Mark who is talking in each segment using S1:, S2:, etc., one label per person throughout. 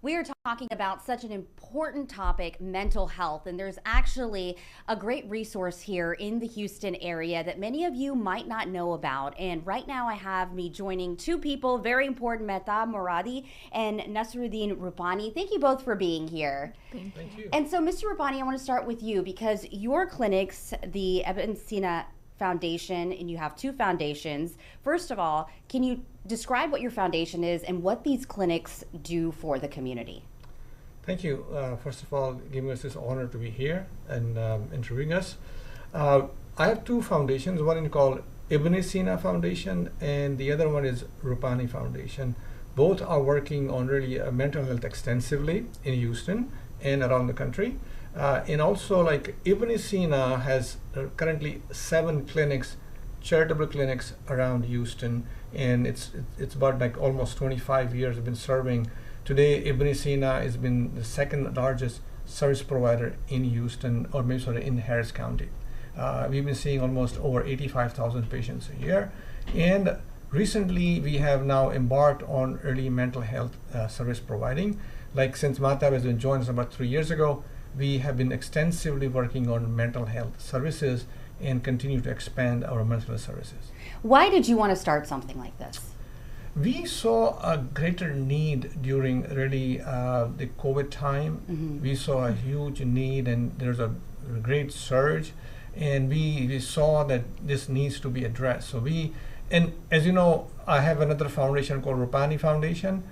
S1: We are talking about such an important topic, mental health, and there's actually a great resource here in the Houston area that many of you might not know about. And right now I have me joining two people, very important, Mahtab Moradi and Nasruddin Rupani. Thank you both for being here.
S2: Thank you.
S1: And so, Mr. Rupani, I want to start with you because your clinics, the Ibn Sina Foundation, and you have two foundations. First of all, can you describe what your foundation is and what these clinics do for the community?
S2: Thank you. First of all, giving us this honor to be here and interviewing us. I have two foundations. One is called Ibn Sina Foundation, and the other one is Rupani Foundation. Both are working on really mental health extensively in Houston and around the country. And also, like Ibn Sina has currently 7 clinics, charitable clinics around Houston, and it's about like almost 25 years have been serving. Today, Ibn Sina has been the second largest service provider in Houston, or maybe sort of in Harris County. We've been seeing almost over 85,000 patients a year, and recently we have now embarked on early mental health service providing. Like since Mahtab has been joined us about 3 years ago, we have been extensively working on mental health services and continue to expand our mental health services.
S1: Why did you want to start something like this?
S2: We saw a greater need during really the COVID time.
S1: Mm-hmm.
S2: We saw a huge need, and there's a great surge, and we saw that this needs to be addressed. And as you know, I have another foundation called Rupani Foundation.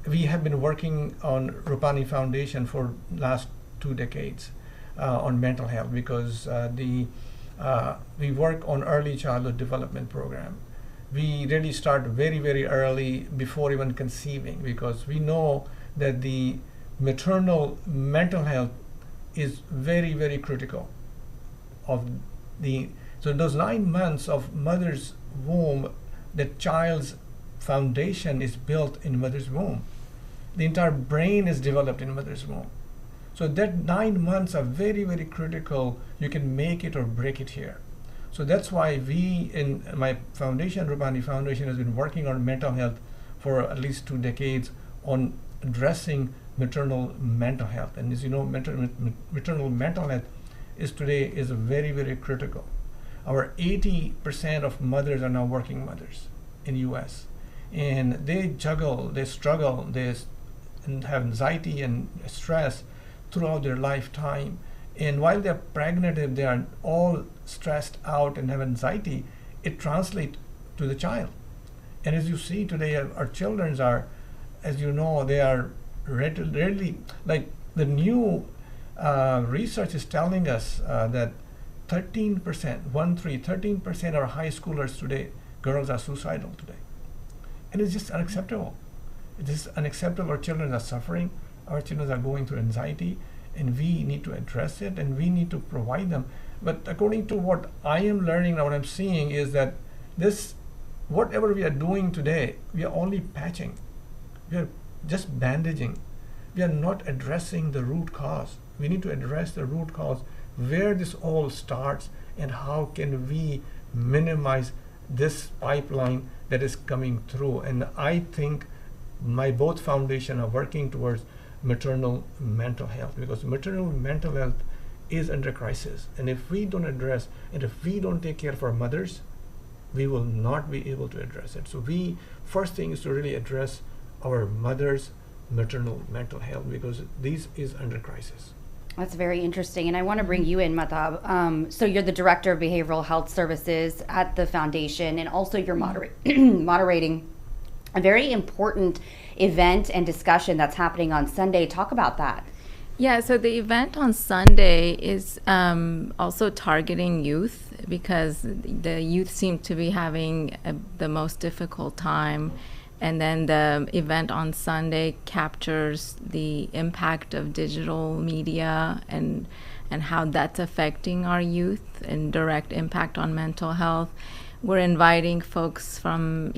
S2: We have been working on Rupani Foundation for last 2 decades on mental health because we work on early childhood development program. We really start very, very early before even conceiving because we know that the maternal mental health is very, very critical. So those 9 months of mother's womb, the child's foundation is built in mother's womb. The entire brain is developed in mother's womb. So that 9 months are very, very critical. You can make it or break it here. So that's why we in my foundation, Rupani Foundation, has been working on mental health for at least 2 decades on addressing maternal mental health. And as you know, maternal mental health is very, very critical. Our 80% of mothers are now working mothers in US. And they juggle, they struggle, and have anxiety and stress throughout their lifetime. And while they're pregnant, if they are all stressed out and have anxiety, it translates to the child. And as you see today, our children are, as you know, they are readily, like the new research is telling us that 13% of our high schoolers today, girls are suicidal today. And it's just unacceptable. It is unacceptable. Our children are suffering. Our children are going through anxiety, and we need to address it, and we need to provide them. But according to what I am learning and what I'm seeing is that whatever we are doing today, we are only patching. We are just bandaging. We are not addressing the root cause. We need to address the root cause, where this all starts, and how can we minimize this pipeline that is coming through. And I think my both foundation are working towards maternal mental health, because maternal mental health is under crisis, and if we don't address and if we don't take care of our mothers, we will not be able to address it. So first thing is to really address our mothers' maternal mental health, because this is under crisis.
S1: That's very interesting, and I want to bring you in, Mahtab. So you're the Director of Behavioral Health Services at the Foundation, and also you're moderating a very important event and discussion that's happening on Sunday. Talk about that.
S3: Yeah, so the event on Sunday is also targeting youth, because the youth seem to be having the most difficult time. And then the event on Sunday captures the impact of digital media and how that's affecting our youth and direct impact on mental health. We're inviting folks from,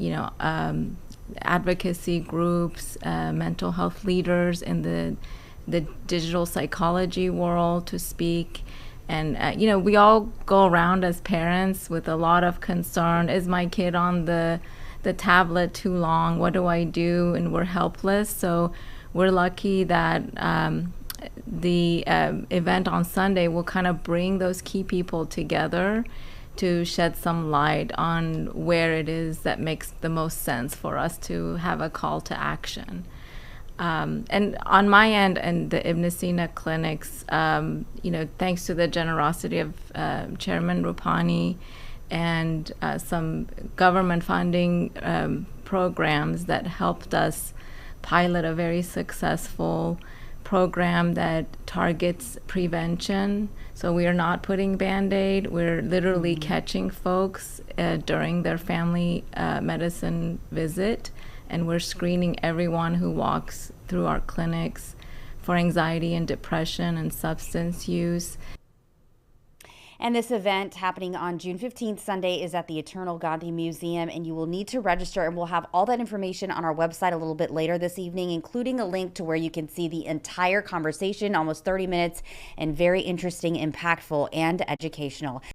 S3: advocacy groups, mental health leaders in the digital psychology world to speak. And, we all go around as parents with a lot of concern. Is my kid on the tablet too long? What do I do? And we're helpless. So we're lucky that the event on Sunday will kind of bring those key people together to shed some light on where it is that makes the most sense for us to have a call to action. And on my end and the Ibn Sina clinics, thanks to the generosity of Chairman Rupani and some government funding programs that helped us pilot a very successful program that targets prevention. So we are not putting Band-Aid. We're literally catching folks during their family medicine visit, and we're screening everyone who walks through our clinics for anxiety and depression and substance use.
S1: And this event happening on June 15th, Sunday, is at the Eternal Gandhi Museum, and you will need to register, and we'll have all that information on our website a little bit later this evening, including a link to where you can see the entire conversation, almost 30 minutes, and very interesting, impactful, and educational.